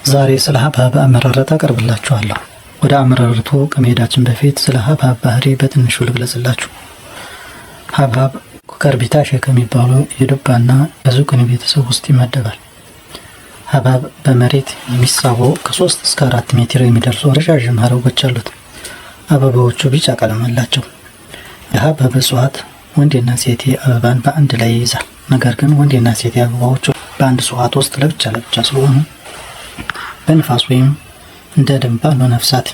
ዛሬ ስለ ሀብሀብ አመራረጥ አቀርብላችኋለሁ። ወደ አመራረጡ ከመሄዳችን በፊት ስለ ሀብሀብ ባህሪ በትንሹ ልግለጽላችሁ። ሀብሀብ ኩከርቢታሼ ከሚባሉ የዱባና በዙኪኒ ቤተሰብ ውስጥ ይመደባል። ሀብሀብ በመሬት የሚሳቡ ከ3 እስከ 4 ሜትር የሚደርሱ ረዣዥም ሀረጎች አሉት። አበባዎቹ ቢጫ ቀለም አላቸው። የሀብሀብ እጽዋት ወንዴና ሴቴ አበባን በአንድ ላይ ይይዛል። ነገር ግን ወንዴና ሴቴ አበባዎቹ በአንድ እጽዋት ውስጥ ለብቻ ስለሆኑ በንፋስ ወይም እንደ ደም ባሉ ነፍሳት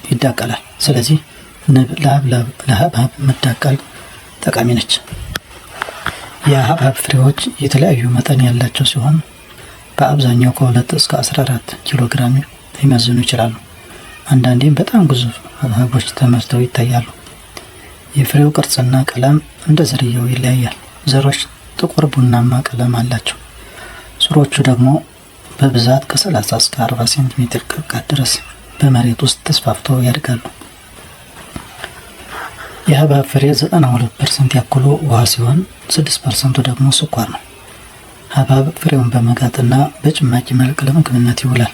ይዳቀላል። ስለዚህ ንብ ለሀብሀብ መዳቀል ጠቃሚ ነች። የሀብሀብ ፍሬዎች የተለያዩ መጠን ያላቸው ሲሆን በአብዛኛው ከ2 እስከ 14 ኪሎ ግራም ሊመዝኑ ይችላሉ። አንዳንዴም በጣም ግዙፍ ሀብሀቦች ተመርተው ይታያሉ። የፍሬው ቅርጽና ቀለም እንደ ዝርያው ይለያያል። ዘሮች ጥቁር ቡናማ ቀለም አላቸው። ስሮቹ ደግሞ በብዛት ከ30 እስከ 40 ሴንቲሜትር ጥልቀት ድረስ በመሬት ውስጥ ተስፋፍተው ያድጋሉ። የሀብሀብ ፍሬ 92% ያክሉ ውሃ ሲሆን 6%ቱ ደግሞ ስኳር ነው። ሀብሀብ ፍሬውን በመጋጥና በጭማቂ መልክ ለምግብነት ይውላል።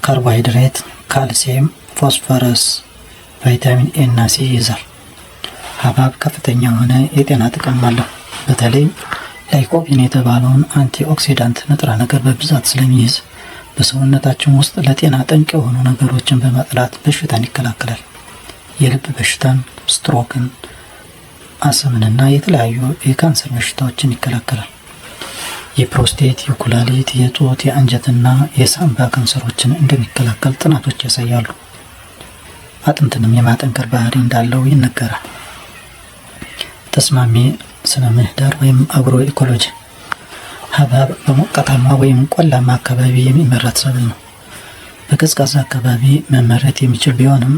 ካርቦሃይድሬት፣ ካልሲየም፣ ፎስፈረስ፣ ቫይታሚን ኤ እና ሲ ይይዛል። ሀብሀብ ከፍተኛ የሆነ የጤና ጥቅም አለው። በተለይ ላይኮፒን የተባለውን አንቲኦክሲዳንት ንጥረ ነገር በብዛት ስለሚይዝ በሰውነታችን ውስጥ ለጤና ጠንቅ የሆኑ ነገሮችን በመጥላት በሽታን ይከላከላል። የልብ በሽታን፣ ስትሮክን፣ አስምንና የተለያዩ የካንሰር በሽታዎችን ይከላከላል። የፕሮስቴት፣ የኩላሊት፣ የጡት፣ የአንጀትና የሳምባ ካንሰሮችን እንደሚከላከል ጥናቶች ያሳያሉ። አጥንትንም የማጠንከር ባህሪ እንዳለው ይነገራል። ተስማሚ ስነ ምህዳር ወይም አግሮ ኢኮሎጂ። ሀብሀብ በሞቃታማ ወይም ቆላማ አካባቢ የሚመረት ሰብል ነው። በቀዝቃዛ አካባቢ መመረት የሚችል ቢሆንም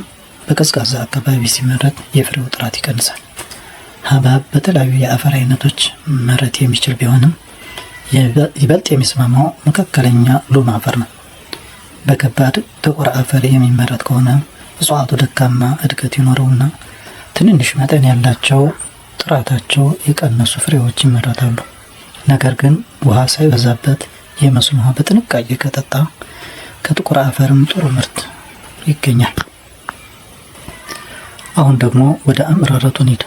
በቀዝቃዛ አካባቢ ሲመረት የፍሬው ጥራት ይቀንሳል። ሀብሀብ በተለያዩ የአፈር አይነቶች መመረት የሚችል ቢሆንም ይበልጥ የሚስማማው መካከለኛ ሉም አፈር ነው። በከባድ ጥቁር አፈር የሚመረት ከሆነ እጽዋቱ ደካማ እድገት ይኖረውና ትንንሽ መጠን ያላቸው ጥራታቸው የቀነሱ ፍሬዎች ይመረታሉ። ነገር ግን ውሃ ሳይበዛበት የመስኖ ውሃ በጥንቃቄ ከጠጣ ከጥቁር አፈርም ጥሩ ምርት ይገኛል። አሁን ደግሞ ወደ አመራረቱ እንሂድ።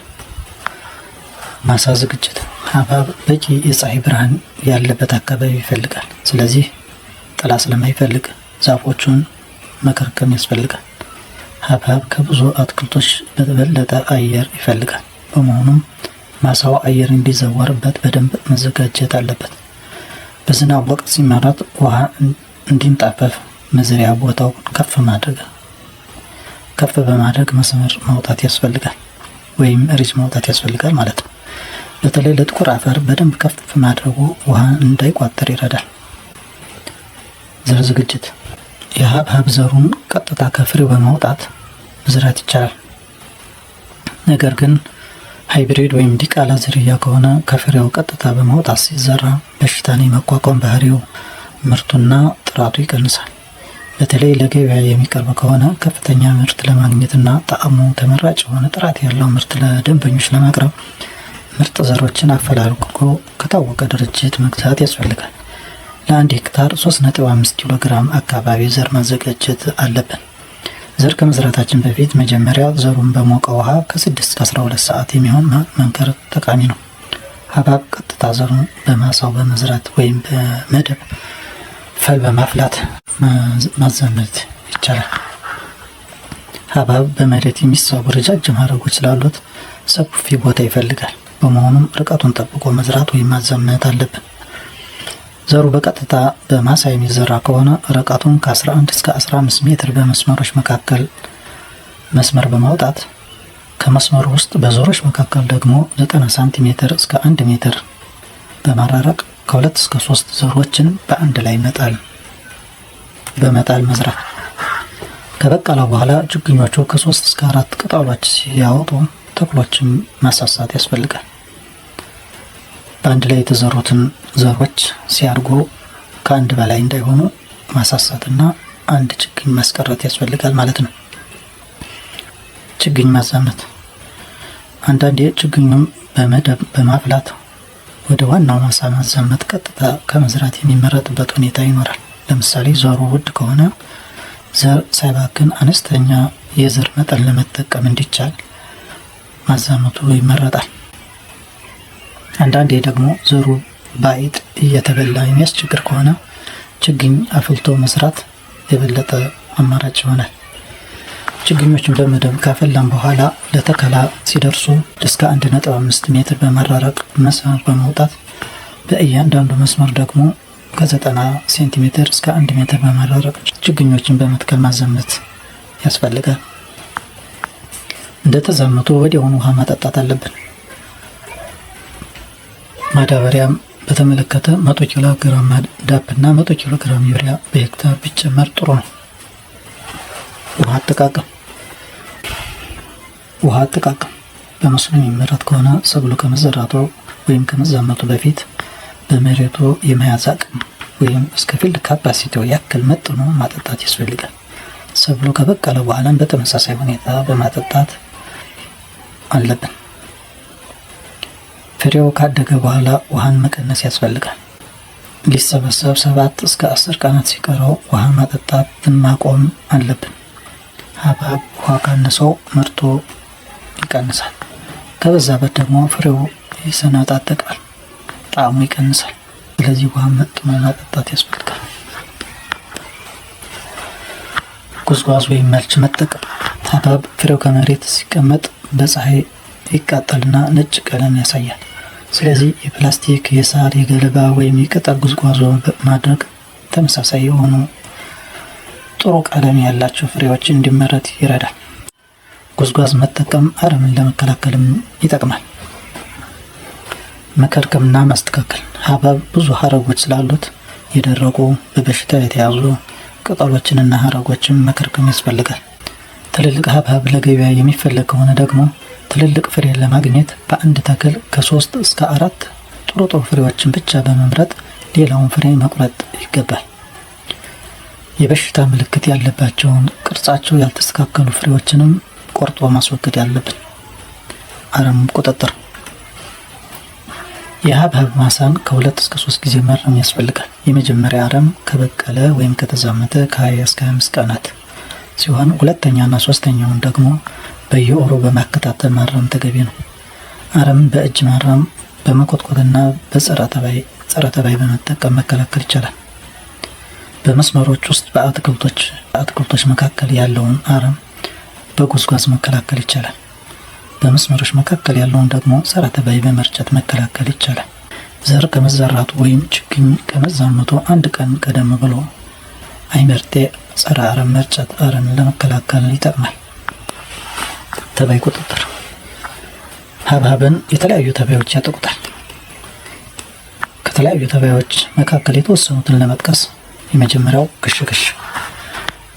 ማሳ ዝግጅት። ሀብሀብ በቂ የፀሐይ ብርሃን ያለበት አካባቢ ይፈልጋል። ስለዚህ ጥላ ስለማይፈልግ ዛፎቹን መከርከም ያስፈልጋል። ሀብሀብ ከብዙ አትክልቶች በበለጠ አየር ይፈልጋል። በመሆኑም ማሳው አየር እንዲዘወርበት በደንብ መዘጋጀት አለበት። በዝናብ ወቅት ሲመረት ውሃ እንዲንጣፈፍ መዝሪያ ቦታው ከፍ በማድረግ መስመር ማውጣት ያስፈልጋል፣ ወይም ሪጅ ማውጣት ያስፈልጋል ማለት ነው። በተለይ ለጥቁር አፈር በደንብ ከፍ ማድረጉ ውሃ እንዳይቋጠር ይረዳል። ዘር ዝግጅት። የሀብሀብ ዘሩን ቀጥታ ከፍሬው በማውጣት መዝራት ይቻላል። ነገር ግን ሃይብሪድ ወይም ዲቃላ ዝርያ ከሆነ ከፍሬው ቀጥታ በማውጣት ሲዘራ በሽታን የመቋቋም ባህሪው፣ ምርቱና ጥራቱ ይቀንሳል። በተለይ ለገበያ የሚቀርብ ከሆነ ከፍተኛ ምርት ለማግኘትና ጣዕሙ ተመራጭ የሆነ ጥራት ያለው ምርት ለደንበኞች ለማቅረብ ምርጥ ዘሮችን አፈላልጎ ከታወቀ ድርጅት መግዛት ያስፈልጋል። ለ1 ሄክታር 3.5 ኪሎ ግራም አካባቢ ዘር ማዘጋጀት አለብን። ዘር ከመዝራታችን በፊት መጀመሪያ ዘሩን በሞቀ ውሃ ከ6 እስከ 12 ሰዓት የሚሆን መንከር ጠቃሚ ነው። ሀብሀብ ቀጥታ ዘሩን በማሳው በመዝራት ወይም በመደብ ፈል በማፍላት ማዘመት ይቻላል። ሀብሀብ በመሬት የሚሳቡ ረጃጅም ሀረጎች ስላሉት ሰፊ ቦታ ይፈልጋል። በመሆኑም ርቀቱን ጠብቆ መዝራት ወይም ማዘመት አለብን። ዘሩ በቀጥታ በማሳ የሚዘራ ከሆነ ርቀቱን ከ11 እስከ 15 ሜትር በመስመሮች መካከል መስመር በማውጣት ከመስመሩ ውስጥ በዘሮች መካከል ደግሞ 90 ሳንቲሜትር እስከ 1 ሜትር በማራረቅ ከ2 እስከ 3 ዘሮችን በአንድ ላይ በመጣል መዝራት። ከበቀለ በኋላ ችግኞቹ ከ3 እስከ 4 ቅጠሎች ሲያወጡ ተክሎችን ማሳሳት ያስፈልጋል። በአንድ ላይ የተዘሩትን ዘሮች ሲያድጉ ከአንድ በላይ እንዳይሆኑ ማሳሳትና አንድ ችግኝ ማስቀረት ያስፈልጋል ማለት ነው። ችግኝ ማዛመት። አንዳንዴ ችግኙም በመደብ በማፍላት ወደ ዋናው ማሳ ማዛመት ቀጥታ ከመዝራት የሚመረጥበት ሁኔታ ይኖራል። ለምሳሌ ዘሩ ውድ ከሆነ ዘር ሳይባክን አነስተኛ የዘር መጠን ለመጠቀም እንዲቻል ማዛመቱ ይመረጣል። አንዳንዴ ደግሞ ዘሩ በአይጥ እየተበላ የሚያስቸግር ከሆነ ችግኝ አፍልቶ መስራት የበለጠ አማራጭ ይሆናል። ችግኞችን በመደብ ካፈላን በኋላ ለተከላ ሲደርሱ እስከ 1.5 ሜትር በመራረቅ መስመር በመውጣት በእያንዳንዱ መስመር ደግሞ ከ90 ሴንቲሜትር እስከ 1 ሜትር በመራረቅ ችግኞችን በመትከል ማዘመት ያስፈልጋል። እንደተዛመቱ ወዲያውኑ ውሃ ማጠጣት አለብን። ማዳበሪያም በተመለከተ 100 ኪሎ ግራም ዳፕ እና 100 ኪሎ ግራም ዩሪያ በሄክታር ቢጨመር ጥሩ ነው። ውሃ አጠቃቀም በመስኖ የሚመረት ከሆነ ሰብሉ ከመዘራቱ ወይም ከመዛመቱ በፊት በመሬቱ የመያዝ አቅም ወይም እስከ ፊልድ ካፓሲቲው ያክል መጥኖ ማጠጣት ያስፈልጋል። ሰብሉ ከበቀለ በኋላም በተመሳሳይ ሁኔታ በማጠጣት አለብን። ፍሬው ካደገ በኋላ ውሃን መቀነስ ያስፈልጋል። ሊሰበሰብ 7 እስከ 10 ቀናት ሲቀረው ውሃ ማጠጣትን ማቆም አለብን። ሀብሀብ ውሃ ካነሰው ምርቱ ይቀንሳል። ከበዛበት ደግሞ ፍሬው ይሰነጣጠቃል፣ ጣዕሙ ይቀንሳል። ስለዚህ ውሃ መጥኖ ማጠጣት ያስፈልጋል። ጉዝጓዝ ወይም መልች መጠቀም። ሀብሀብ ፍሬው ከመሬት ሲቀመጥ በፀሐይ ይቃጠልና ነጭ ቀለም ያሳያል። ስለዚህ የፕላስቲክ፣ የሳር፣ የገለባ ወይም የቅጠል ጉዝጓዞ ማድረግ ተመሳሳይ የሆኑ ጥሩ ቀለም ያላቸው ፍሬዎች እንዲመረት ይረዳል። ጉዝጓዝ መጠቀም አረምን ለመከላከልም ይጠቅማል። መከርከምና ማስተካከል። ሀብሀብ ብዙ ሀረጎች ስላሉት የደረቁ በበሽታ የተያዙ ቅጠሎችንና ሀረጎችን መከርከም ያስፈልጋል። ትልልቅ ሀብሀብ ለገበያ የሚፈለግ ከሆነ ደግሞ ትልልቅ ፍሬ ለማግኘት በአንድ ተክል ከ3 እስከ 4 ጥሩ ፍሬዎችን ብቻ በመምረጥ ሌላውን ፍሬ መቁረጥ ይገባል። የበሽታ ምልክት ያለባቸውን ቅርጻቸው ያልተስተካከሉ ፍሬዎችንም ቆርጦ ማስወገድ ያለብን። አረም ቁጥጥር። የሀብሀብ ማሳን ከ2 እስከ 3 ጊዜ ማረም ያስፈልጋል። የመጀመሪያ አረም ከበቀለ ወይም ከተዛመተ ከ20 እስከ 25 ቀናት ሲሆን ሁለተኛና ሶስተኛውን ደግሞ በየወሩ በማከታተል ማረም ተገቢ ነው። አረምን በእጅ ማረም በመኮትኮትና በጸረ ተባይ በመጠቀም መከላከል ይቻላል። በመስመሮች ውስጥ በአትክልቶች መካከል ያለውን አረም በጉዝጓዝ መከላከል ይቻላል። በመስመሮች መካከል ያለውን ደግሞ ጸረ ተባይ በመርጨት መከላከል ይቻላል። ዘር ከመዘራቱ ወይም ችግኝ ከመዛመቱ 1 ቀን ቀደም ብሎ አይመርቴ ጸረ አረም መርጨት አረምን ለመከላከል ይጠቅማል። ተባይ ቁጥጥር። ሀብሀብን የተለያዩ ተባዮች ያጠቁታል። ከተለያዩ ተባዮች መካከል የተወሰኑትን ለመጥቀስ የመጀመሪያው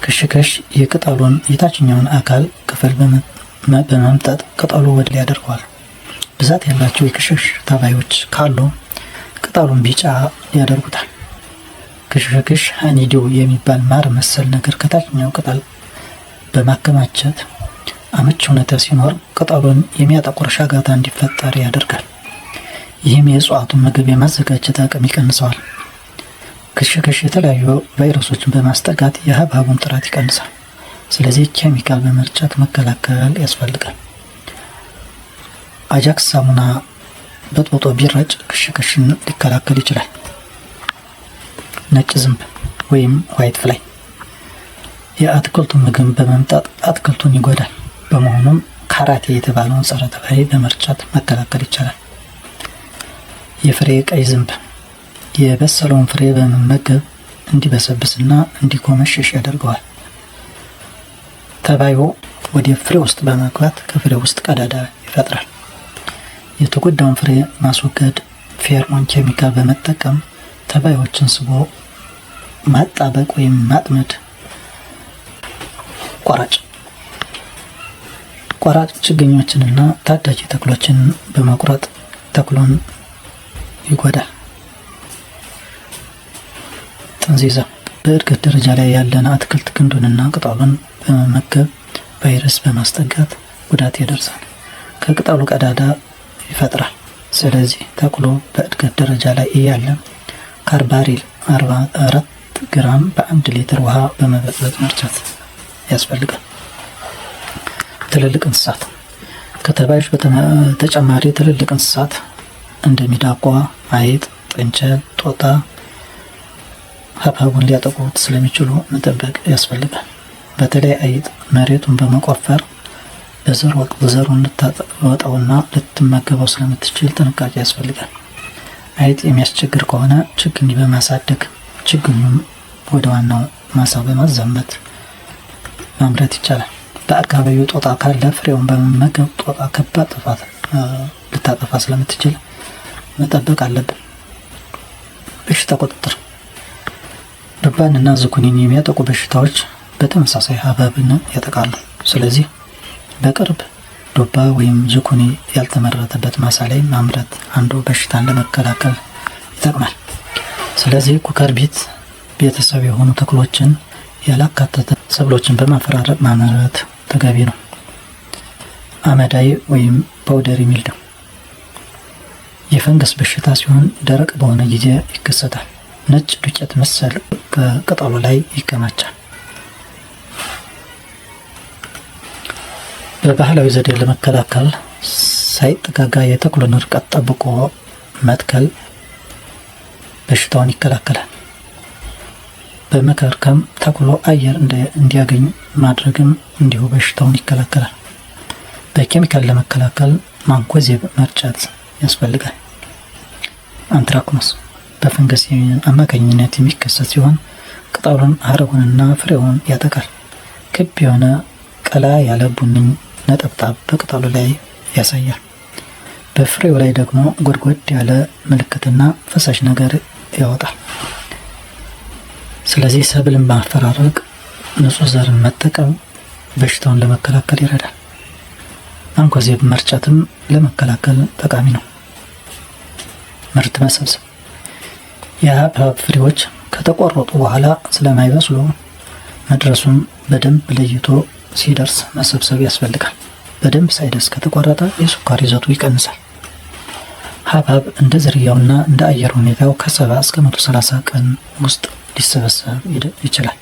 ክሽክሽ የቅጠሉን የታችኛውን አካል ክፍል በመምጠጥ ቅጠሉ ወድ ያደርገዋል። ብዛት ያላቸው የክሽክሽ ተባዮች ካሉ ቅጠሉን ቢጫ ያደርጉታል። ክሽክሽ ሃኒዲው የሚባል ማር መሰል ነገር ከታችኛው ቅጠል በማከማቸት አመች ሁኔታ ሲኖር ቅጠሉን የሚያጠቁር ሻጋታ እንዲፈጠር ያደርጋል። ይህም የእጽዋቱን ምግብ የማዘጋጀት አቅም ይቀንሰዋል። ክሽክሽ የተለያዩ ቫይረሶችን በማስጠጋት የሀብሀቡን ጥራት ይቀንሳል። ስለዚህ ኬሚካል በመርጨት መከላከል ያስፈልጋል። አጃክስ ሳሙና በጥብጦ ቢረጭ ክሽክሽን ሊከላከል ይችላል። ነጭ ዝንብ ወይም ዋይት ፍላይ የአትክልቱን ምግብ በመምጠጥ አትክልቱን ይጎዳል። በመሆኑም ካራቴ የተባለውን ጸረ ተባይ በመርጨት መከላከል ይቻላል። የፍሬ ቀይ ዝንብ የበሰለውን ፍሬ በመመገብ እንዲበሰብስና እንዲኮመሽሽ ያደርገዋል። ተባዩ ወደ ፍሬ ውስጥ በመግባት ከፍሬ ውስጥ ቀዳዳ ይፈጥራል። የተጎዳውን ፍሬ ማስወገድ ፌርሞን ኬሚካል በመጠቀም ተባዮችን ስቦ ማጣበቅ ወይም ማጥመድ። ቆራጭ ችግኞችንና ታዳጊ ተክሎችን በመቁረጥ ተክሉን ይጎዳል። ጥንዚዛ በእድገት ደረጃ ላይ ያለን አትክልት ግንዱንና ቅጠሉን በመመገብ ቫይረስ በማስጠጋት ጉዳት ያደርሳል። ከቅጠሉ ቀዳዳ ይፈጥራል። ስለዚህ ተክሎ በእድገት ደረጃ ላይ እያለ ካርባሪል 44 ግራም በ1 ሊትር ውሃ በመበጥበጥ መርጨት ያስፈልጋል። ትልልቅ እንስሳት ከተባዮች በተጨማሪ ትልልቅ እንስሳት እንደ ሚዳቋ፣ አይጥ፣ ጥንቸል፣ ጦጣ ሀብሀቡን ሊያጠቁት ስለሚችሉ መጠበቅ ያስፈልጋል። በተለይ አይጥ መሬቱን በመቆፈር በዘር ወቅት ዘሩን ልታወጣውና ልትመገበው ስለምትችል ጥንቃቄ ያስፈልጋል። አይጥ የሚያስቸግር ከሆነ ችግኝ በማሳደግ ችግኙን ወደ ዋናው ማሳ በማዛመት ማምረት ይቻላል። በአካባቢው ጦጣ ካለ ፍሬውን በመመገብ ጦጣ ከባድ ጥፋት ልታጠፋ ስለምትችል መጠበቅ አለብን። በሽታ ቁጥጥር ዱባንና ዝኩኒን የሚያጠቁ በሽታዎች በተመሳሳይ ሀብሀብን ያጠቃሉ። ስለዚህ በቅርብ ዱባ ወይም ዝኩኒ ያልተመረተበት ማሳ ላይ ማምረት አንዱ በሽታን ለመከላከል ይጠቅማል። ስለዚህ ኩከርቢት ቤተሰብ የሆኑ ተክሎችን ያላካተተ ሰብሎችን በማፈራረቅ ማምረት ተገቢ ነው። አመዳይ ወይም ፓውደሪ ሚልድው የፈንገስ በሽታ ሲሆን ደረቅ በሆነ ጊዜ ይከሰታል። ነጭ ዱቄት መሰል ከቅጠሉ ላይ ይከማቻል። በባህላዊ ዘዴ ለመከላከል ሳይጠጋጋ የተክሉን ርቀት ጠብቆ መትከል በሽታውን ይከላከላል። በመከርከም ተክሎ አየር እንዲያገኝ ማድረግም እንዲሁ በሽታውን ይከላከላል። በኬሚካል ለመከላከል ማንኮዜብ መርጨት ያስፈልጋል። አንትራክኖስ በፈንገስ አማካኝነት የሚከሰት ሲሆን ቅጠሉን፣ ሀረጉንና ፍሬውን ያጠቃል። ክብ የሆነ ቀላ ያለ ቡኒ ነጠብጣብ በቅጠሉ ላይ ያሳያል። በፍሬው ላይ ደግሞ ጎድጎድ ያለ ምልክትና ፈሳሽ ነገር ያወጣል። ስለዚህ ሰብልን ማፈራረቅ፣ ንጹህ ዘርን መጠቀም በሽታውን ለመከላከል ይረዳል። ማንኮዜብ መርጨትም ለመከላከል ጠቃሚ ነው። ምርት መሰብሰብ የሀብሀብ ፍሬዎች ከተቆረጡ በኋላ ስለማይበስሉ መድረሱን በደንብ ለይቶ ሲደርስ መሰብሰብ ያስፈልጋል። በደንብ ሳይደርስ ከተቆረጠ የስኳር ይዘቱ ይቀንሳል። ሀብሀብ እንደ ዝርያውና እንደ አየር ሁኔታው ከ70 እስከ 130 ቀን ውስጥ ሊሰበሰብ ይችላል።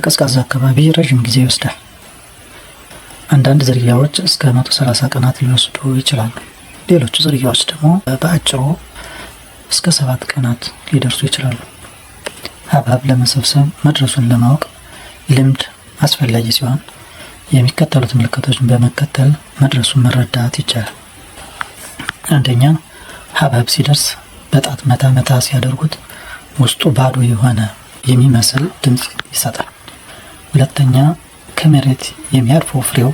ቀዝቃዛ አካባቢ ረዥም ጊዜ ይወስዳል። አንዳንድ ዝርያዎች እስከ 130 ቀናት ሊወስዱ ይችላሉ። ሌሎቹ ዝርያዎች ደግሞ በአጭሩ እስከ 7 ቀናት ሊደርሱ ይችላሉ። ሀብሀብ ለመሰብሰብ መድረሱን ለማወቅ ልምድ አስፈላጊ ሲሆን የሚከተሉት ምልክቶችን በመከተል መድረሱን መረዳት ይቻላል። አንደኛ፣ ሀብሀብ ሲደርስ በጣት መታ መታ ሲያደርጉት ውስጡ ባዶ የሆነ የሚመስል ድምፅ ይሰጣል። ሁለተኛ፣ ከመሬት የሚያርፈው ፍሬው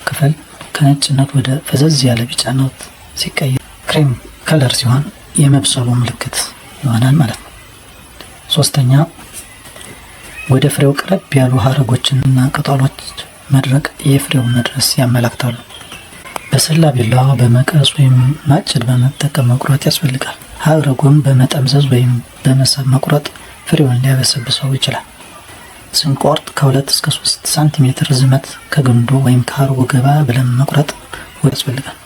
ክፍል ከነጭነት ወደ ፈዘዝ ያለ ቢጫነት ሲቀየር ክሬም ከለር ሲሆን የመብሰሉ ምልክት ይሆናል ማለት ነው። ሶስተኛ፣ ወደ ፍሬው ቀረብ ያሉ ሀረጎችንና ቅጠሎች መድረቅ የፍሬውን መድረስ ያመላክታሉ። በሰላ ቢላዋ፣ በመቀስ ወይም ማጭድ በመጠቀም መቁረጥ ያስፈልጋል። ሀረጉን በመጠምዘዝ ወይም በመሳብ መቁረጥ ፍሬውን ሊያበሰብሰው ይችላል። ስንቆርጥ ከ2 እስከ 3 ሳንቲሜትር ርዝመት ከግንዱ ወይም ከሀረጉ ገባ ብለን መቁረጥ ያስፈልጋል።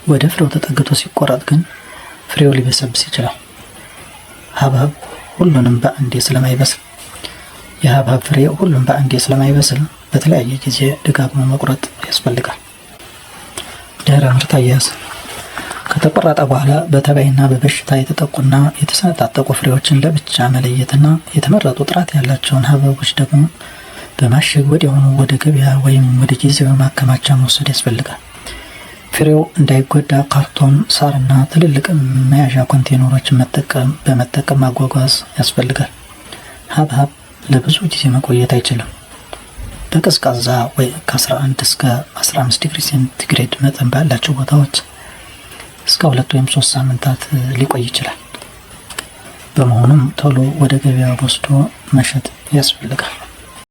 ወደ ፍሬው ተጠግቶ ሲቆረጥ ግን ፍሬው ሊበሰብስ ይችላል። ሀብሀብ ሁሉንም በአንዴ ስለማይበስል የሀብሀብ ፍሬ ሁሉም በአንዴ ስለማይበስል በተለያየ ጊዜ ደጋግሞ መቁረጥ ያስፈልጋል። ድህረ ምርት አያያዝ ከተቆረጠ በኋላ በተባይና በበሽታ የተጠቁና የተሰነጣጠቁ ፍሬዎችን ለብቻ መለየትና የተመረጡ ጥራት ያላቸውን ሀብሀቦች ደግሞ በማሸግ ወዲያውኑ ወደ ገበያ ወይም ወደ ጊዜያዊ ማከማቻ መውሰድ ያስፈልጋል። ፍሬው እንዳይጎዳ ካርቶን፣ ሳርና ትልልቅ መያዣ ኮንቴነሮችን በመጠቀም ማጓጓዝ ያስፈልጋል። ሀብሀብ ለብዙ ጊዜ መቆየት አይችልም። በቀዝቃዛ ወይ ከ11 እስከ 15 ዲግሪ ሴንቲግሬድ መጠን ባላቸው ቦታዎች እስከ 2 ወይም 3 ሳምንታት ሊቆይ ይችላል። በመሆኑም ቶሎ ወደ ገበያ ወስዶ መሸጥ ያስፈልጋል።